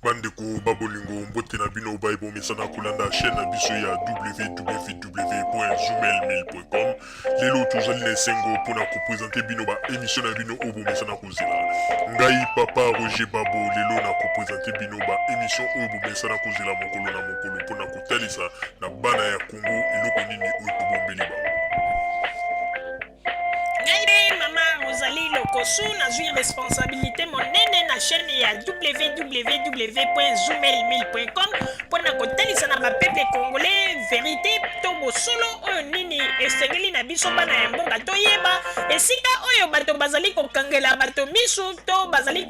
Bandeko babolingo mbote na bino baibo mesana kolanda chaîne na biso ya www.zoomel1000.com. Lelo tozali na esengo mpona kopresente bino ba émission na bino oyo bomesana kozela. Ngai papa Roger Babo lelo na kopresente bino ba émission oyo bomesana kozela mokolo na mokolo mpona kotalisa na bana ya Congo eloko nini oyo tobombeli bango. Mama Rosalie Lokosu nazwi responsabilité monene na chaîne ya www.zoomel1000.com mpona kotalisa na bapeple congolais vérité to bosolo oyo nini esengeli na biso bana ya mboka toyeba esika oyo bato bazali kokangela bato misu to bazali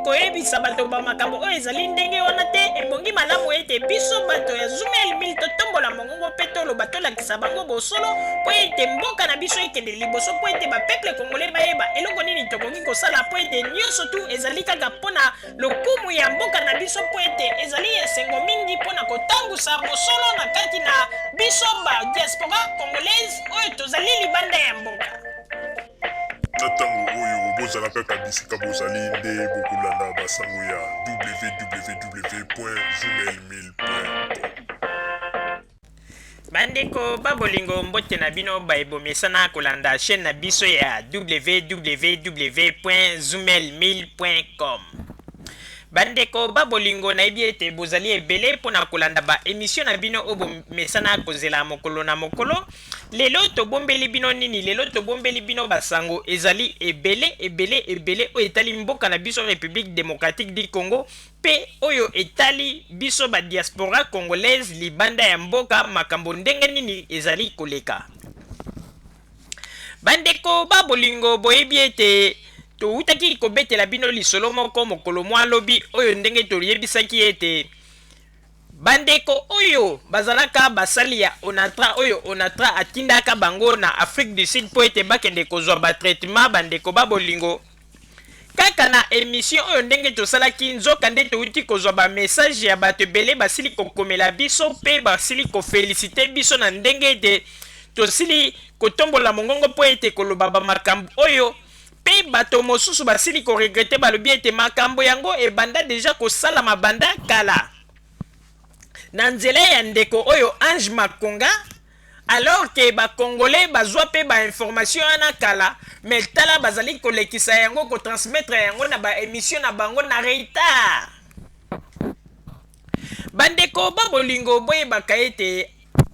koyebisa bato bamakambo oyo ezali ndenge wana te ebongi malamu ete biso bato ya Zoomel 1000 totombola mongongo mpe toloba tolakisa bango bosolo mpo ete mboka na biso ekende liboso mpo ete bapeple congolais bayeba eloko nini tokoki kosala mpo ete nyonso tu ezali kaka mpona lokumu ya mboka na biso mpo ete ezali esengo mingi mpona kotambusa bosolo na kati na biso ba diaspora congolaise oyo tozali libanda ya mboka. Na ntango oyo bozala kaka bisika bozali nde bokolanda basango ya www.zoomel1000.com. Bandeko babolingo mbote na bino baebomesana kolanda chaîne na biso ya www.zoomel1000.com. Bandeko babolingo nayebi ete bozali ebele mpona kolanda ba émission na bino oyo bomesana kozela mokolo na mokolo. Lelo tobombeli bino nini? Lelo tobombeli bino basango ezali ebele oyo etali mboka na biso République démocratique du Congo pe oyo etali biso ba diaspora congolaise libanda ya mboka makambo ndenge nini ezali koleka. Bandeko babolingo boyebi ete toutaki kobetela bino lisolo moko mokolo mwa lobi oyo ndenge toyebisaki ete bandeko oyo bazalaka basali ya Onatra oyo Onatra atindaka bango na Afrique du Sud po ete bakende kozwa ba traitement. Bandeko babolingo kaka na émission oyo ndenge tosalaki nzoka nde touti kozwa ba message ya bato ebele basili kokomela biso pe basili kofelicite biso na ndenge ete tosili kotombola mongongo po ete koloba ba makambo oyo pe bato mosusu basili koregrete balobi ete makambo yango ebanda deja kosalama banda kala na nzela ya ndeko oyo Ange Makonga, alors que ba congolais bazwa pe ba information ana kala mais tala bazali kolekisa yango ko transmettre yango na ba émission na bango na retard. Bandeko babolingo boye bakaete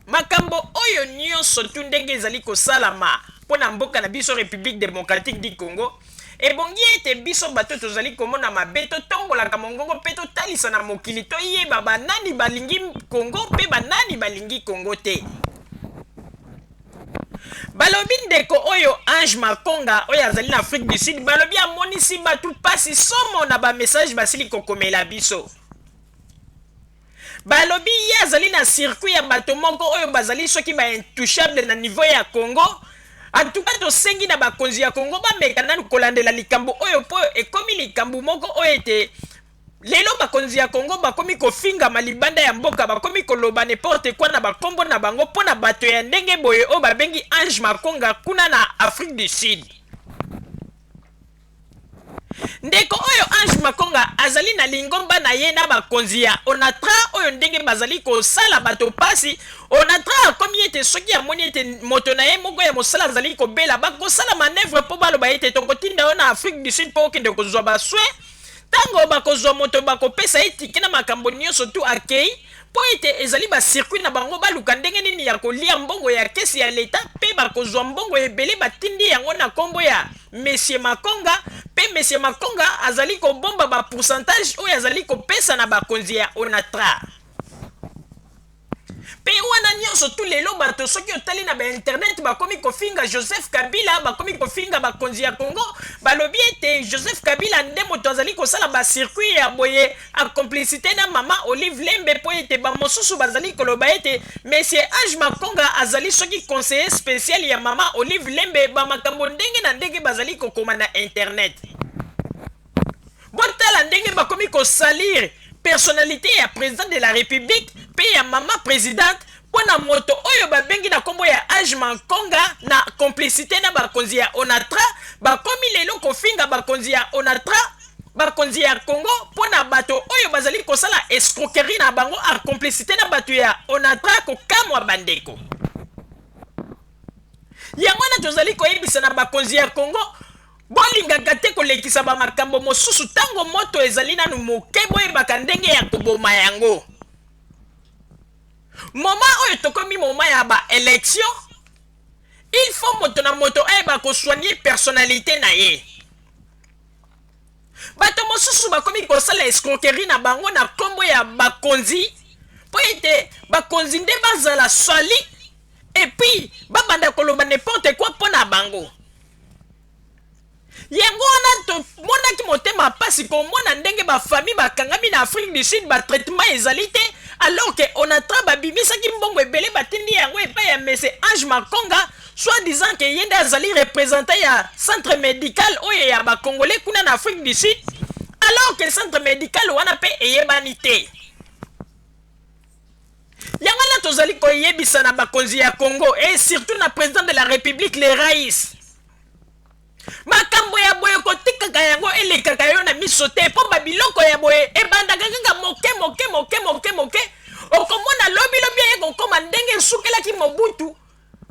makambo oyo nyonso tu ndenge ezali kosalama mpona mboka na biso République démocratique du Congo ebongi ete biso bato tozali komona mabe totombolaka mongongo mpe totalisa na mokili toyeba banani balingi Congo mpe banani balingi Congo te. Balobi ndeko oyo Ange Makonga oyo azali na Afrique du Sud balobi amonisi bato pasi somo na ba message basili kokomela biso. Balobi ye azali na circuit ya bato moko oyo bazali soki ba intouchable na niveau ya Congo. En tout cas tosengi na bakonzi ya Congo bameka nanu kolandela likambo oyo po ekomi likambo moko oyo ete lelo bakonzi ya Congo bakomi kofingama libanda ya mboka bakomi koloba n'importe quoi na bakombo na bango mpona bato ya ndenge boye oyo babengi Ange Makonga kuna na Afrique du Sud. Ndeko oyo Ange Makonga azali na lingomba na ye na bakonzi ya Onatra oyo ndenge bazali kosala bato pasi. Onatra akomi ete soki amoni ete moto na ye moko ya mosala azali kobela bakosala manevre po baloba ete tokotinda yo na Afrique du Sud po okende kozwa baswe tango bakozwa moto bakopesa etike na makambo nyonso tu akei po ete ezali basircuit na bango baluka ndenge nini ya kolia mbongo ya kesi ya leta pe bakozwa mbongo ebele batindi yango na kombo ya Monsieur Makonga pe Monsieur Makonga azali kobomba ba pourcentage oyo azali kopesa na bakonzi ya Onatra. Pe wana nyonso tu lelo bato soki otali na ba internet bakomi kofinga Joseph Kabila bakomi kofinga bakonzi ya Congo balobi ete Joseph Kabila nde moto azali kosala ba circuit ya boye a complicité na mama Olive Lembe po ete ba mosusu bazali koloba ete Monsieur Ange Makonga azali soki conseiller spécial ya mama Olive Lembe ba makambo ndenge na ndenge bazali kokoma na internet. Botala ndenge bakomi kosalir personnalité ya président de la République pe ya mama présidente pona moto oyo babengi na kombo ya Ange Makonga na complicité na bakonzi ya Onatra bakomi lelo kofinga bakonzi ya Onatra bakonzi ya Congo pona bato oyo bazali kosala escroquerie na bango en complicité na bato ya onatra kokamwa bandeko yango wana tozali koyebisa na bakonzi ya Congo bolingaka te kolekisa bamakambo mosusu tango moto ezali nanu moke boyebaka ndenge ya koboma yango moma oyo tokomi moma ya baélection il faut moto na moto ayeba kosoigne personnalité na ye bato mosusu bakomi kosala escroquerie na bango na kombo ya bakonzi po ete bakonzi nde bazala soli epuis babanda koloba n'importe quoi mpo na bango yango wana tomonaki motema pasi komona ndenge bafamille bakangami na Afrique du Sud batraitement ezali te alors que onatra babimisaki mbongo ebele batindi yango epai ya mese Ange Makonga soit disant que yende azali représentant ya centre médical oyo ya bakongolais kuna na Afrique du Sud alors que centre médical wana pe eyebani te yango na tozali koyebisa na bakonzi ya Congo et surtout na président de la République le Raïs makambo ya boye kotikaka yango elekaka yo na miso te mpo babiloko ya boye ebandaka kaka moke okomona lobi ye kokoma ndenge esukelaki Mobutu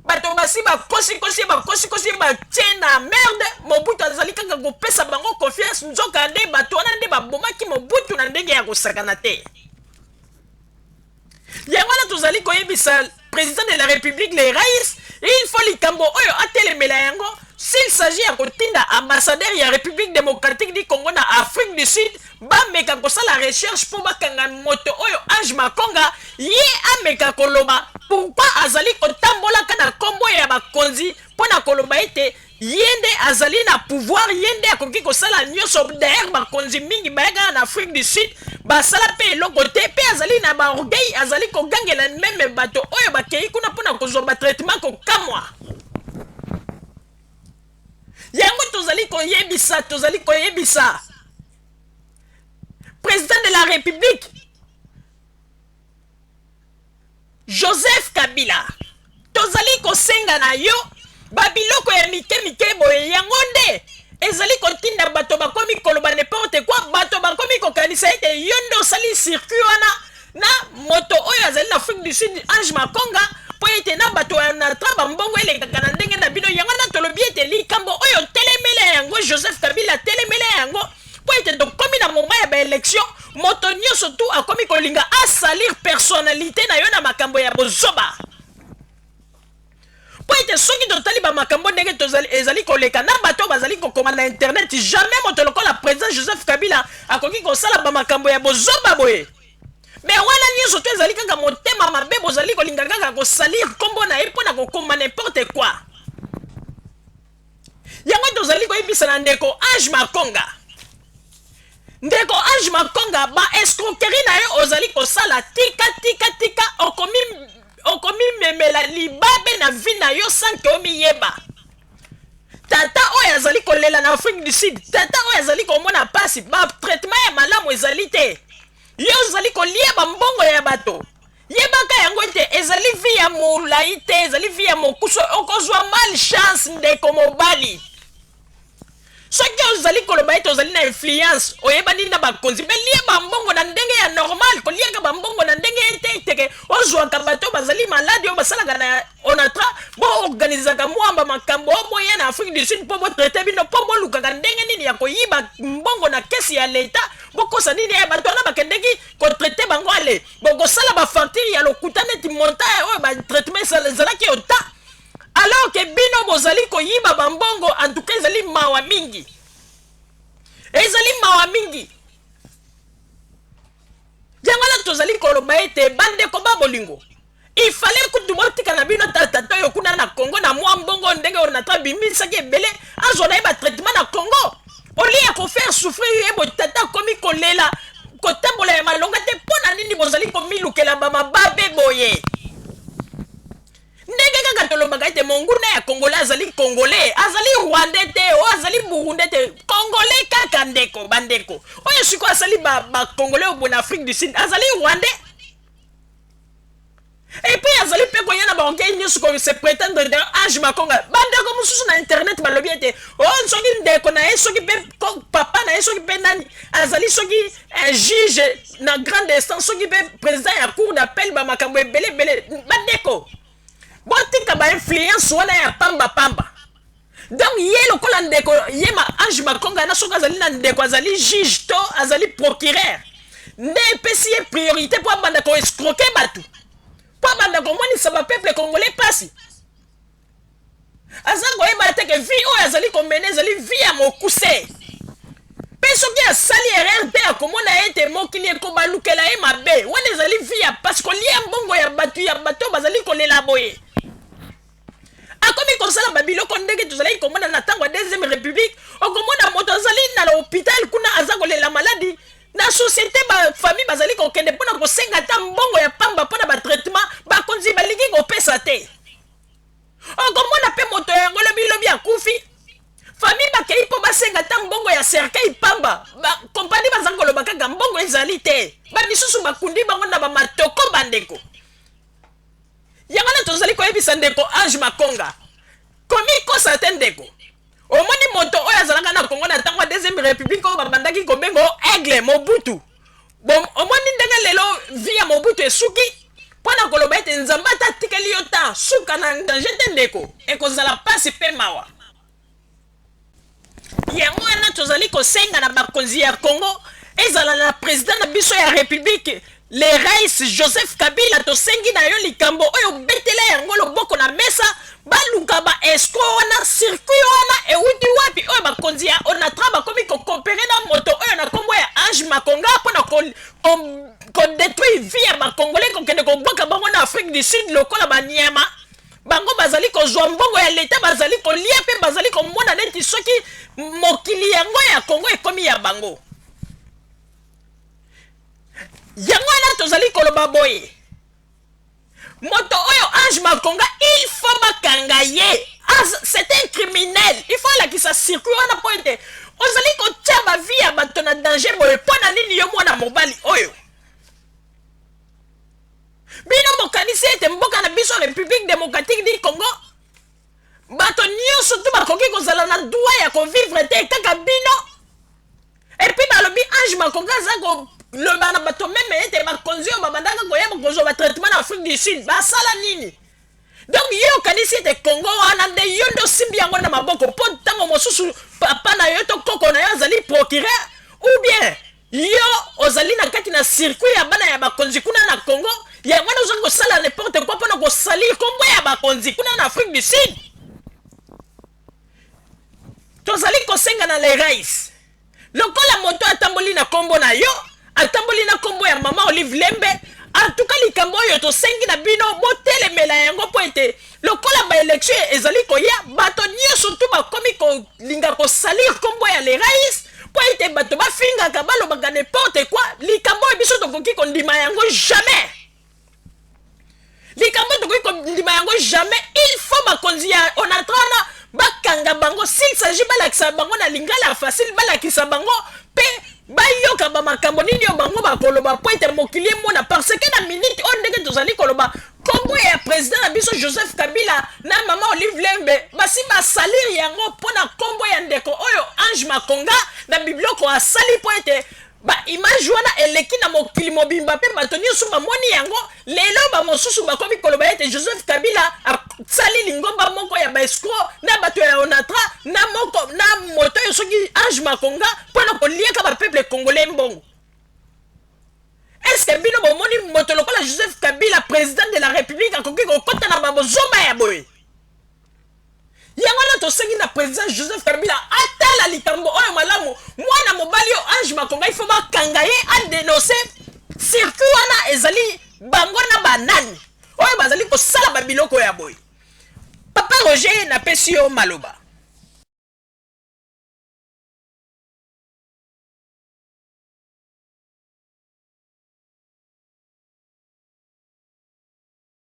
bato basi bakosi batie na merde Mobutu azali kaka kopesa bango confiance nzoka nde bato wana nde babomaki Mobutu na ndenge ya kosakana te yango wana tozali koyebisa président de la République le Raïs il faut likambo oyo atelemela yango s'il s'agit ya kotinda ambassadeur ya République démocratique du Congo na Afrique du Sud bameka kosala recherche po bakanga moto oyo Ange Makonga ye ameka koloba pourquoi azali kotambolaka na kombo ya bakonzi mpo na koloba ete yende azali na pouvoir yende akoki kosala nyonso d'ailleurs bakonzi mingi bayaka na Afrique du Sud basala mpe eloko te mpe azali na baorgueil azali kogangela meme bato oyo bakei kuna mpo na kozwa batraitement kokamwa yango tozali koyebisa président de la République Joseph Kabila tozali kosenga na yo babiloko ya mike boye yango nde ezali kotinda bato bakomi koloba n'importe quoi bato bakomi kokanisa ete yo nde osali circuit wana na moto oyo azali na Afrique du Sud Ange Makonga po ete na bato na traba mbongo elekaka na ndenge na bino yango na tolobi ete likambo oyo telemele yango Joseph Kabila telemele yango po ete tokomi na moma ya baélection moto nyonso tu akomi kolinga asalir personnalité na yo na makambo ya bozoba po ete soki totali bamakambo ndenge ezali koleka na bato bazali kokoma na internet jamais moto lokola président Joseph Kabila akoki kosala bamakambo ya bozoba boye mais wana nyonso to ezali kaka motema mabe bozali kolinga kaka kosalir kombo na ye mpo na kokoma n'importe quoi yango tozali koyebisa na ndeko Ange Makonga ba escroquerie na yo ozali kosala tika okomi memela libabe na vi na yo sanke omiyeba tata oyo azali kolela na Afrique du Sud tata oyo azali komona pasi batraitement ya malamu ezali te yo ozali kolia bambongo ya bato yebaka yango ete ezali vi ya molai te ezali vi ya mokuso okozwa malchance ndeko mobali soki ozali koloba ete ozali na influence oyebani na bakonzi me lia bambongo na ndenge ya normal koliaka bambongo na ndenge eteke ozwaka bato bazali maladi oyo basalaka na onatra boorganizaka mwamba makambo oyo boya na Afrique du Sud mpo botraite bino mpo bolukaka ndenge nini ya koyiba mbongo na kesi ya leta bokosa nini ya bato wana bakendeki kotraite bango ale bokosala bafacture ya lokuta neti montagne oyo batraitement ezalaki ota alors que bino bozali koyiba bambongo en tout cas ezali mawa mingi yango na tozali koloba ete bandeko babolingo il fallait kutu botika na bino tata oyo kuna na Congo na mwa mbongo ndenge onatra bimisaki ebele azona ye batraitement na Congo olia kofaire souffrir ye botata komi kolela kotambola ya malonga te mpo na nini bozali komilukela bamababe boye ndenge kaka tolobaka ete monguna ya Congolais azali Congolais azali Rwandais te o azali Burundais te Congolais kaka ndeko bandeko oyo siko asali ba Congolais au bon Afrique du Sud azali Rwandais et puis azali pe koya na banke nyusu ko se prétendre de Ange Makonga bande ko mususu na internet balobi ete on soki ndeko na ye soki pe papa na ye soki pe nani azali soki un juge na grande instance soki pe président ya cour d'appel ba makambo ebele bandeko botika ba influence wana ya pamba donc ye lokola ndeko ye ma Ange Makonga na soki azali na ndeko azali juge to azali procureur nde epesi ye priorité po abanda ko escroquer batu po banda komonisa bapeuple congolais pasi aza koyeba te ke vie oyo azali komene ezali vie ya mokuse mpe soki asali erreur te akomona ye te mokili ekobalukela ye mabe wana ezali vie ya pasi kolia mbongo ya bato bazali kolela boye akomi kosala babiloko ndenge tozalaki komona na ntango ya deuxième république okomona moto azali na l'hôpital kuna aza kolela maladi na société ba famille bazali kokende mpona kosenga ata mbongo ya pamba mpona batraitement bakonzi balingi kopesa te okomona mpe moto yango lobi akufi famille bakei mpo basenga ata mbongo ya cercueil pamba kompani baza koloba kaka mbongo ezali te bamisusu bakundi bango na bamatoko bandeko yango na tozali koyebisa ndeko Ange Makonga komi kosa te ndeko omoni moto oyo azalaka na Congo na ntango ya deuxième république oyo babandaki kobengo aigle Mobutu omoni ndenge lelo vi ya Mobutu esuki mpona koloba ete nzambe ata atikeli yo ta suka na danger te ndeko ekozala pasi mpe mawa yango wana tozali kosenga na bakonzi ya Congo ezala na président na biso ya république le rais Joseph Kabila tosengi na yo likambo oyo betela yango loboko na mesa baluka ba escro wana circuit wana euti wapi oyo bakonzi ya onatra bakomi kokopere na moto oyo na kombo ya Ange Makonga mpona kodétruire vie ya bakongolais kokende kobwaka bango na Afrique du Sud lokola banyama bango bazali kozwa mbongo ya leta bazali kolia mpe bazali komona neti soki mokili yango ya Congo ekomi ya bango yango wana tozali koloba boye moto oyo Ange Makonga il faut bakanga ye c'est un criminel il faut alakisa circuit wana po ete ozali kotia bavie ya bato na danger boye mpo na nini yo mwana mobali oyo bino bokanisi ete mboka na biso république démocratique du Congo bato nyonso tu bakoki kozala na droit ya kovivre te kaka bino epuis balobi Ange Makonga aza loba na bato meme ete bakonzi oyo babandaka koyeba kozwa batraitement na Afrique du Sud basala nini donc ye okanisi ete Congo wana nde yo nde osimbi yango na maboko mpo ntango mosusu papa na yo to koko na yo azali procureur ou bien yo ozali na kati na circuit ya bana ya bakonzi kuna na Congo yango wana ozali kosala n'importe quoi mpona kosalir kombo ya bakonzi kuna na Afrique du Sud tozali kosenga na le rais lokola moto atamboli na kombo na yo atamboli na kombo ya mama Olive Lembe atuka likambo oyo tosengi na bino botelemela yango po ete lokola baelektio ezali koya bato nyonso tu bakomi kolinga kosalir kombo ya le rais po ete bato bafingaka balobaka n'importe quoi likambo oyo biso tokoki kondima yango jamais likambo tokoki kondima yango jamais il faut bakonzi ya onatrana bakanga bango s'il s'agit balakisa bango na lingala facile balakisa bango pe bayoka bamakambo nini yo bango bakoloba po ete mokili emona parce que na minute oyo ndenge tozali koloba kombo ya président na biso Joseph Kabila na mama Olive Lembe basi basalir yango mpona kombo ya ndeko oyo Ange Makonga na biblioko asali po ete baimage wana eleki na mokili mobimba mpe bato nyonso bamoni yango lelo bamosusu bakomi koloba ete Joseph Kabila asali lingomba moko ya baescro na bato ya onatra na moto oyo soki Ange Makonga mpona koliaka bapeuple congolais mbongo est-ce que bino bomoni moto lokola Joseph Kabila président de la république akoki kokota na babozomba ya boye yango na tosengi na président Joseph Kabila atala likambo oyo malamu mwana mobali oyo Ange Makonga il faut bakanga ye adenonce circuit wana ezali bango na banani oyo bazali kosala babiloko ya boye papa Roger napesi yo maloba